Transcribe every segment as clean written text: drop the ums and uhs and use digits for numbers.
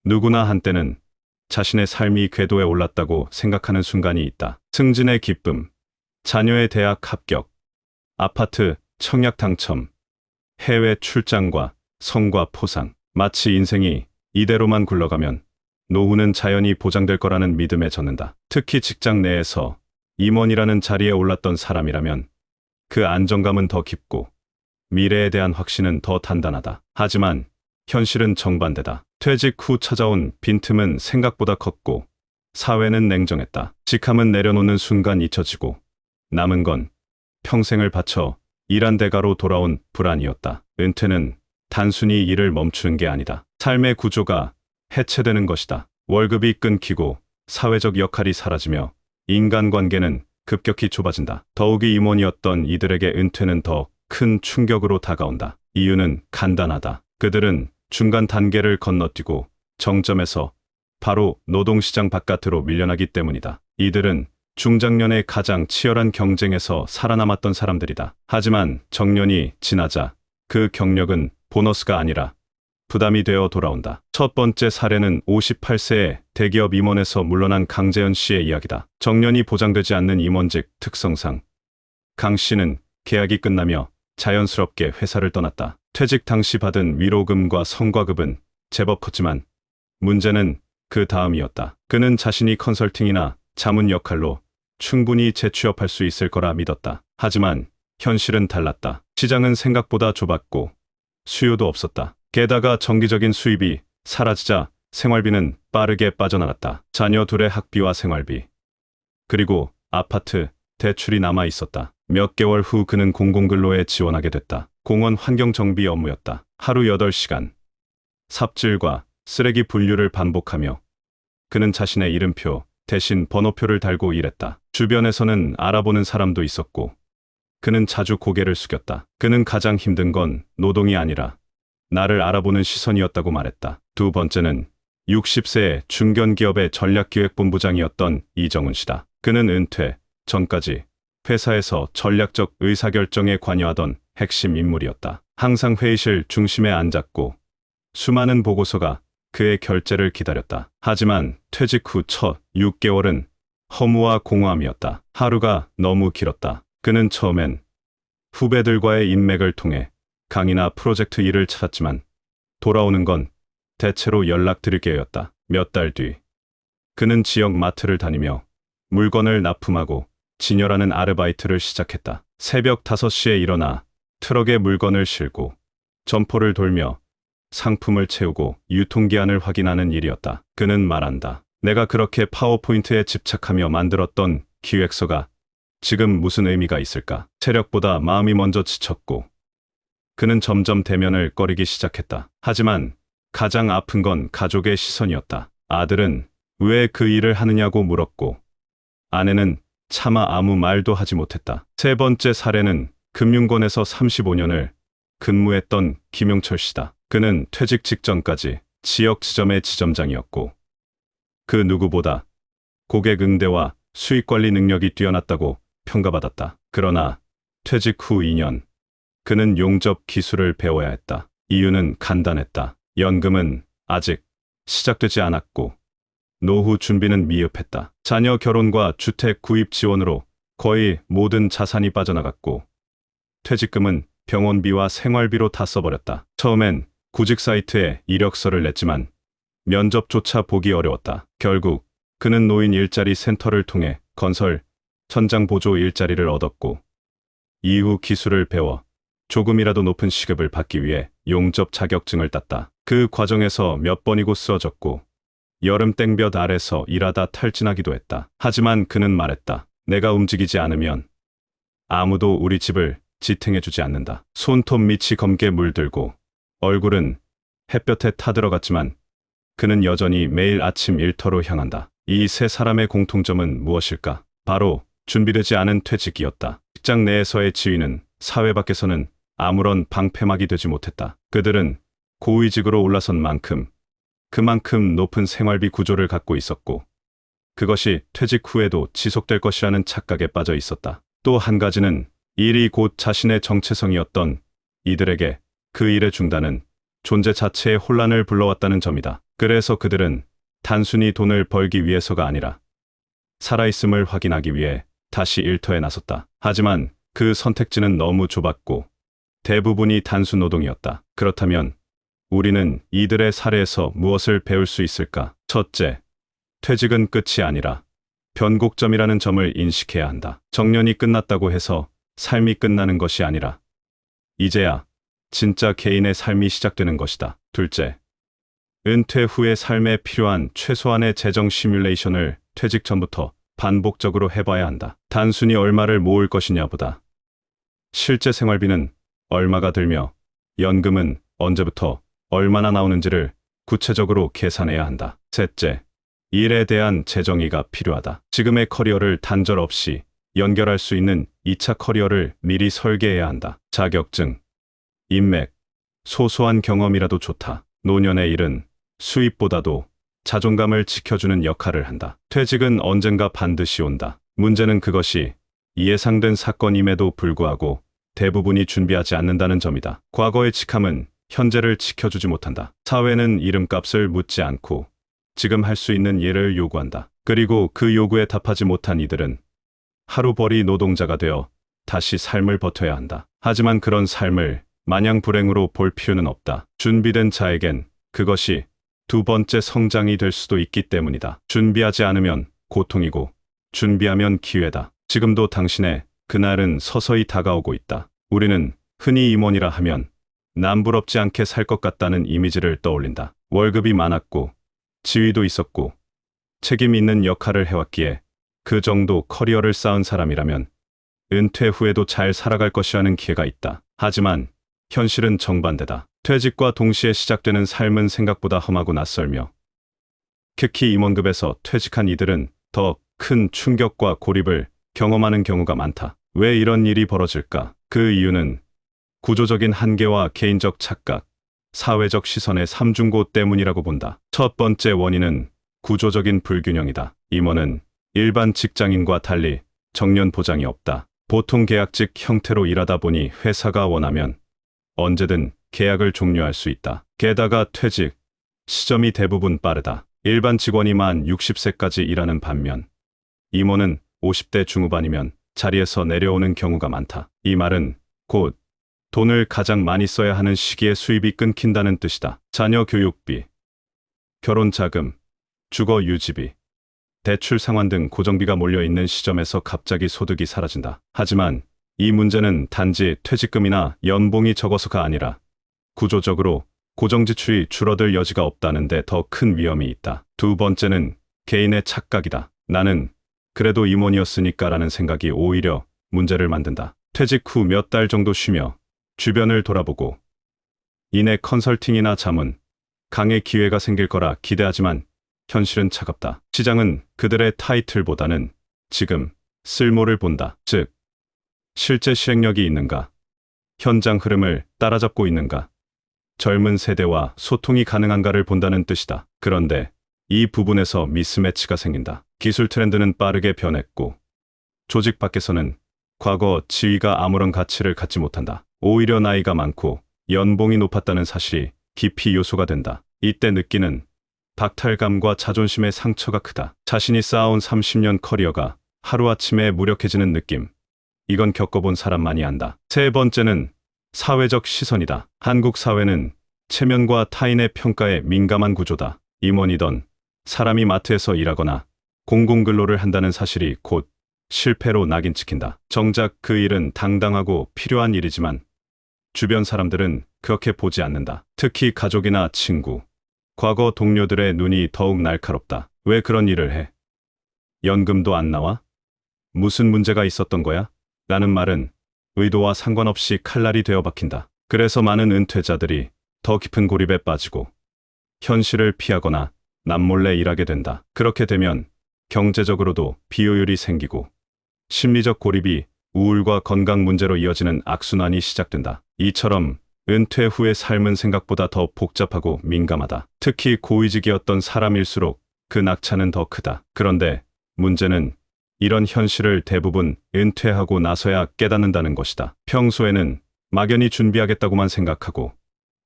누구나 한때는 자신의 삶이 궤도에 올랐다고 생각하는 순간이 있다. 승진의 기쁨, 자녀의 대학 합격, 아파트 청약 당첨, 해외 출장과 성과 포상. 마치 인생이 이대로만 굴러가면 노후는 자연히 보장될 거라는 믿음에 젖는다. 특히 직장 내에서 임원이라는 자리에 올랐던 사람이라면 그 안정감은 더 깊고 미래에 대한 확신은 더 단단하다. 하지만 현실은 정반대다. 퇴직 후 찾아온 빈틈은 생각보다 컸고 사회는 냉정했다. 직함은 내려놓는 순간 잊혀지고 남은 건 평생을 바쳐 일한 대가로 돌아온 불안이었다. 은퇴는 단순히 일을 멈추는 게 아니다. 삶의 구조가 해체되는 것이다. 월급이 끊기고 사회적 역할이 사라지며 인간관계는 급격히 좁아진다. 더욱이 임원이었던 이들에게 은퇴는 더 큰 충격으로 다가온다. 이유는 간단하다. 그들은 중간 단계를 건너뛰고 정점에서 바로 노동시장 바깥으로 밀려나기 때문이다. 이들은 중장년의 가장 치열한 경쟁에서 살아남았던 사람들이다. 하지만 정년이 지나자 그 경력은 보너스가 아니라 부담이 되어 돌아온다. 첫 번째 사례는 58세의 대기업 임원에서 물러난 강재현 씨의 이야기다. 정년이 보장되지 않는 임원직 특성상 강 씨는 계약이 끝나며 자연스럽게 회사를 떠났다. 퇴직 당시 받은 위로금과 성과급은 제법 컸지만 문제는 그 다음이었다. 그는 자신이 컨설팅이나 자문 역할로 충분히 재취업할 수 있을 거라 믿었다. 하지만 현실은 달랐다. 시장은 생각보다 좁았고 수요도 없었다. 게다가 정기적인 수입이 사라지자 생활비는 빠르게 빠져나갔다. 자녀 둘의 학비와 생활비, 그리고 아파트 대출이 남아 있었다. 몇 개월 후 그는 공공근로에 지원하게 됐다. 공원 환경 정비 업무였다. 하루 8시간, 삽질과 쓰레기 분류를 반복하며 그는 자신의 이름표 대신 번호표를 달고 일했다. 주변에서는 알아보는 사람도 있었고 그는 자주 고개를 숙였다. 그는 가장 힘든 건 노동이 아니라 나를 알아보는 시선이었다고 말했다. 두 번째는 60세의 중견기업의 전략기획본부장이었던 이정훈 씨다. 그는 은퇴 전까지 회사에서 전략적 의사결정에 관여하던 핵심 인물이었다. 항상 회의실 중심에 앉았고 수많은 보고서가 그의 결재를 기다렸다. 하지만 퇴직 후 첫 6개월은 허무와 공허함이었다. 하루가 너무 길었다. 그는 처음엔 후배들과의 인맥을 통해 강의나 프로젝트 일을 찾았지만 돌아오는 건 대체로 연락드릴 게였다. 몇 달 뒤 그는 지역 마트를 다니며 물건을 납품하고 진열하는 아르바이트를 시작했다. 새벽 5시에 일어나 트럭에 물건을 싣고 점포를 돌며 상품을 채우고 유통기한을 확인하는 일이었다. 그는 말한다. 내가 그렇게 파워포인트에 집착하며 만들었던 기획서가 지금 무슨 의미가 있을까? 체력보다 마음이 먼저 지쳤고 그는 점점 대면을 꺼리기 시작했다. 하지만 가장 아픈 건 가족의 시선이었다. 아들은 왜 그 일을 하느냐고 물었고 아내는 차마 아무 말도 하지 못했다. 세 번째 사례는 금융권에서 35년을 근무했던 김용철 씨다. 그는 퇴직 직전까지 지역 지점의 지점장이었고 그 누구보다 고객 응대와 수익 관리 능력이 뛰어났다고 평가받았다. 그러나 퇴직 후 2년 그는 용접 기술을 배워야 했다. 이유는 간단했다. 연금은 아직 시작되지 않았고 노후 준비는 미흡했다. 자녀 결혼과 주택 구입 지원으로 거의 모든 자산이 빠져나갔고 퇴직금은 병원비와 생활비로 다 써버렸다. 처음엔 구직 사이트에 이력서를 냈지만 면접조차 보기 어려웠다. 결국 그는 노인 일자리 센터를 통해 건설, 천장 보조 일자리를 얻었고 이후 기술을 배워 조금이라도 높은 시급을 받기 위해 용접 자격증을 땄다. 그 과정에서 몇 번이고 쓰러졌고 여름 땡볕 아래서 일하다 탈진하기도 했다. 하지만 그는 말했다. 내가 움직이지 않으면 아무도 우리 집을 지탱해주지 않는다. 손톱 밑이 검게 물들고 얼굴은 햇볕에 타들어갔지만 그는 여전히 매일 아침 일터로 향한다. 이 세 사람의 공통점은 무엇일까? 바로 준비되지 않은 퇴직이었다. 직장 내에서의 지위는 사회 밖에서는 아무런 방패막이 되지 못했다. 그들은 고위직으로 올라선 만큼 그만큼 높은 생활비 구조를 갖고 있었고 그것이 퇴직 후에도 지속될 것이라는 착각에 빠져 있었다. 또 한 가지는 일이 곧 자신의 정체성이었던 이들에게 그 일의 중단은 존재 자체에 혼란을 불러왔다는 점이다. 그래서 그들은 단순히 돈을 벌기 위해서가 아니라 살아있음을 확인하기 위해 다시 일터에 나섰다. 하지만 그 선택지는 너무 좁았고 대부분이 단순 노동이었다. 그렇다면 우리는 이들의 사례에서 무엇을 배울 수 있을까? 첫째, 퇴직은 끝이 아니라 변곡점이라는 점을 인식해야 한다. 정년이 끝났다고 해서 삶이 끝나는 것이 아니라 이제야 진짜 개인의 삶이 시작되는 것이다. 둘째, 은퇴 후의 삶에 필요한 최소한의 재정 시뮬레이션을 퇴직 전부터 반복적으로 해봐야 한다. 단순히 얼마를 모을 것이냐보다 실제 생활비는 얼마가 들며 연금은 언제부터 얼마나 나오는지를 구체적으로 계산해야 한다. 셋째, 일에 대한 재정의가 필요하다. 지금의 커리어를 단절 없이 연결할 수 있는 2차 커리어를 미리 설계해야 한다. 자격증, 인맥, 소소한 경험이라도 좋다. 노년의 일은 수입보다도 자존감을 지켜주는 역할을 한다. 퇴직은 언젠가 반드시 온다. 문제는 그것이 예상된 사건임에도 불구하고 대부분이 준비하지 않는다는 점이다. 과거의 직함은 현재를 지켜주지 못한다. 사회는 이름값을 묻지 않고 지금 할 수 있는 일을 요구한다. 그리고 그 요구에 답하지 못한 이들은 하루벌이 노동자가 되어 다시 삶을 버텨야 한다. 하지만 그런 삶을 마냥 불행으로 볼 필요는 없다. 준비된 자에겐 그것이 두 번째 성장이 될 수도 있기 때문이다. 준비하지 않으면 고통이고 준비하면 기회다. 지금도 당신의 그날은 서서히 다가오고 있다. 우리는 흔히 임원이라 하면 남부럽지 않게 살 것 같다는 이미지를 떠올린다. 월급이 많았고 지위도 있었고 책임 있는 역할을 해왔기에 그 정도 커리어를 쌓은 사람이라면 은퇴 후에도 잘 살아갈 것이라는 기회가 있다. 하지만 현실은 정반대다. 퇴직과 동시에 시작되는 삶은 생각보다 험하고 낯설며 특히 임원급에서 퇴직한 이들은 더 큰 충격과 고립을 경험하는 경우가 많다. 왜 이런 일이 벌어질까? 그 이유는 구조적인 한계와 개인적 착각, 사회적 시선의 삼중고 때문이라고 본다. 첫 번째 원인은 구조적인 불균형이다. 임원은 일반 직장인과 달리 정년 보장이 없다. 보통 계약직 형태로 일하다 보니 회사가 원하면 언제든 계약을 종료할 수 있다. 게다가 퇴직 시점이 대부분 빠르다. 일반 직원이 만 60세까지 일하는 반면 임원은 50대 중후반이면 자리에서 내려오는 경우가 많다. 이 말은 곧 돈을 가장 많이 써야 하는 시기에 수입이 끊긴다는 뜻이다. 자녀 교육비, 결혼 자금, 주거 유지비, 대출 상환 등 고정비가 몰려있는 시점에서 갑자기 소득이 사라진다. 하지만 이 문제는 단지 퇴직금이나 연봉이 적어서가 아니라 구조적으로 고정지출이 줄어들 여지가 없다는 데 더 큰 위험이 있다. 두 번째는 개인의 착각이다. 나는 그래도 임원이었으니까 라는 생각이 오히려 문제를 만든다. 퇴직 후 몇 달 정도 쉬며 주변을 돌아보고 이내 컨설팅이나 자문, 강의 기회가 생길 거라 기대하지만 현실은 차갑다. 시장은 그들의 타이틀보다는 지금 쓸모를 본다. 즉, 실제 실행력이 있는가, 현장 흐름을 따라잡고 있는가, 젊은 세대와 소통이 가능한가를 본다는 뜻이다. 그런데 이 부분에서 미스매치가 생긴다. 기술 트렌드는 빠르게 변했고 조직 밖에서는 과거 지위가 아무런 가치를 갖지 못한다. 오히려 나이가 많고 연봉이 높았다는 사실이 기피 요소가 된다. 이때 느끼는 박탈감과 자존심의 상처가 크다. 자신이 쌓아온 30년 커리어가 하루아침에 무력해지는 느낌. 이건 겪어본 사람만이 안다. 세 번째는 사회적 시선이다. 한국 사회는 체면과 타인의 평가에 민감한 구조다. 임원이던 사람이 마트에서 일하거나 공공근로를 한다는 사실이 곧 실패로 낙인 찍힌다. 정작 그 일은 당당하고 필요한 일이지만 주변 사람들은 그렇게 보지 않는다. 특히 가족이나 친구, 과거 동료들의 눈이 더욱 날카롭다. 왜 그런 일을 해? 연금도 안 나와? 무슨 문제가 있었던 거야? 라는 말은 의도와 상관없이 칼날이 되어 박힌다. 그래서 많은 은퇴자들이 더 깊은 고립에 빠지고 현실을 피하거나 남몰래 일하게 된다. 그렇게 되면 경제적으로도 비효율이 생기고 심리적 고립이 우울과 건강 문제로 이어지는 악순환이 시작된다. 이처럼 은퇴 후의 삶은 생각보다 더 복잡하고 민감하다. 특히 고위직이었던 사람일수록 그 낙차는 더 크다. 그런데 문제는 이런 현실을 대부분 은퇴하고 나서야 깨닫는다는 것이다. 평소에는 막연히 준비하겠다고만 생각하고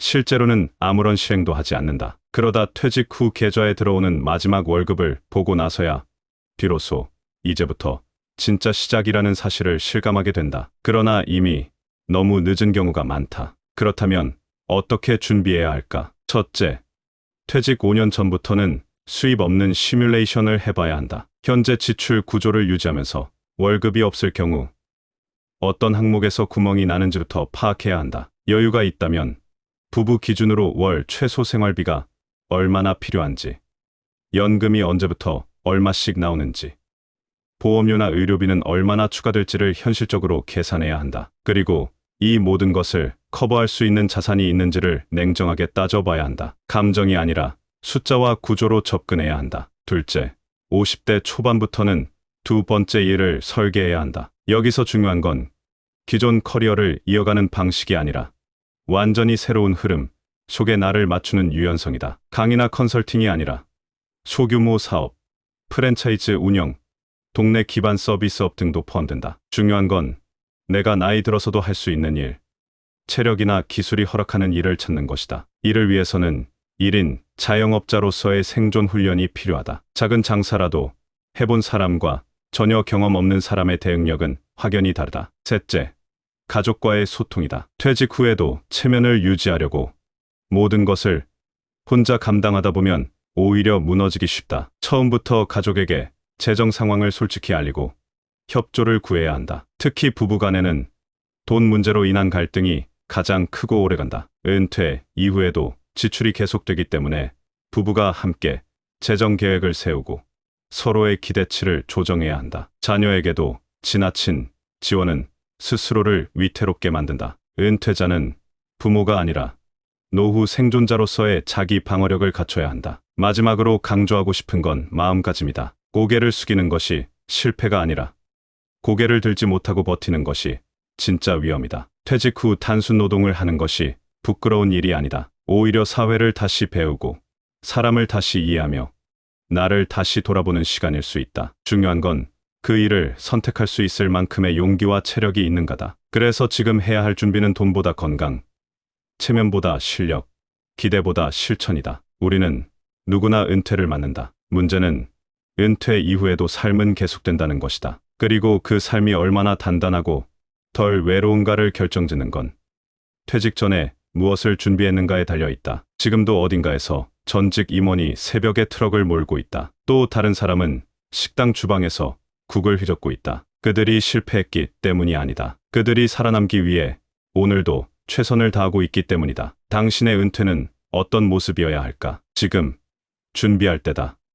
실제로는 아무런 실행도 하지 않는다. 그러다 퇴직 후 계좌에 들어오는 마지막 월급을 보고 나서야 비로소 이제부터 진짜 시작이라는 사실을 실감하게 된다. 그러나 이미 너무 늦은 경우가 많다. 그렇다면 어떻게 준비해야 할까? 첫째, 퇴직 5년 전부터는 수입 없는 시뮬레이션을 해봐야 한다. 현재 지출 구조를 유지하면서 월급이 없을 경우 어떤 항목에서 구멍이 나는지부터 파악해야 한다. 여유가 있다면 부부 기준으로 월 최소 생활비가 얼마나 필요한지, 연금이 언제부터 얼마씩 나오는지, 보험료나 의료비는 얼마나 추가될지를 현실적으로 계산해야 한다. 그리고 이 모든 것을 커버할 수 있는 자산이 있는지를 냉정하게 따져봐야 한다. 감정이 아니라 숫자와 구조로 접근해야 한다. 둘째, 50대 초반부터는 두 번째 일을 설계해야 한다. 여기서 중요한 건 기존 커리어를 이어가는 방식이 아니라 완전히 새로운 흐름 속에 나를 맞추는 유연성이다. 강의나 컨설팅이 아니라 소규모 사업, 프랜차이즈 운영, 동네 기반 서비스업 등도 포함된다. 중요한 건 내가 나이 들어서도 할 수 있는 일, 체력이나 기술이 허락하는 일을 찾는 것이다. 이를 위해서는 1인 자영업자로서의 생존 훈련이 필요하다. 작은 장사라도 해본 사람과 전혀 경험 없는 사람의 대응력은 확연히 다르다. 셋째, 가족과의 소통이다. 퇴직 후에도 체면을 유지하려고 모든 것을 혼자 감당하다 보면 오히려 무너지기 쉽다. 처음부터 가족에게 재정 상황을 솔직히 알리고 협조를 구해야 한다. 특히 부부간에는 돈 문제로 인한 갈등이 가장 크고 오래간다. 은퇴 이후에도 지출이 계속되기 때문에 부부가 함께 재정 계획을 세우고 서로의 기대치를 조정해야 한다. 자녀에게도 지나친 지원은 스스로를 위태롭게 만든다. 은퇴자는 부모가 아니라 노후 생존자로서의 자기 방어력을 갖춰야 한다. 마지막으로 강조하고 싶은 건 마음가짐이다. 고개를 숙이는 것이 실패가 아니라 고개를 들지 못하고 버티는 것이 진짜 위험이다. 퇴직 후 단순 노동을 하는 것이 부끄러운 일이 아니다. 오히려 사회를 다시 배우고 사람을 다시 이해하며 나를 다시 돌아보는 시간일 수 있다. 중요한 건 그 일을 선택할 수 있을 만큼의 용기와 체력이 있는가다. 그래서 지금 해야 할 준비는 돈보다 건강, 체면보다 실력, 기대보다 실천이다. 우리는 누구나 은퇴를 맞는다. 문제는 은퇴 이후에도 삶은 계속된다는 것이다. 그리고 그 삶이 얼마나 단단하고 덜 외로운가를 결정짓는 건 퇴직 전에 무엇을 준비했는가에 달려있다. 지금도 어딘가에서 전직 임원이 새벽에 트럭을 몰고 있다. 또 다른 사람은 식당 주방에서 국을 휘젓고 있다. 그들이 실패했기 때문이 아니다. 그들이 살아남기 위해 오늘도 최선을 다하고 있기 때문이다. 당신의 은퇴는 어떤 모습이어야 할까? 지금 준비할 때다.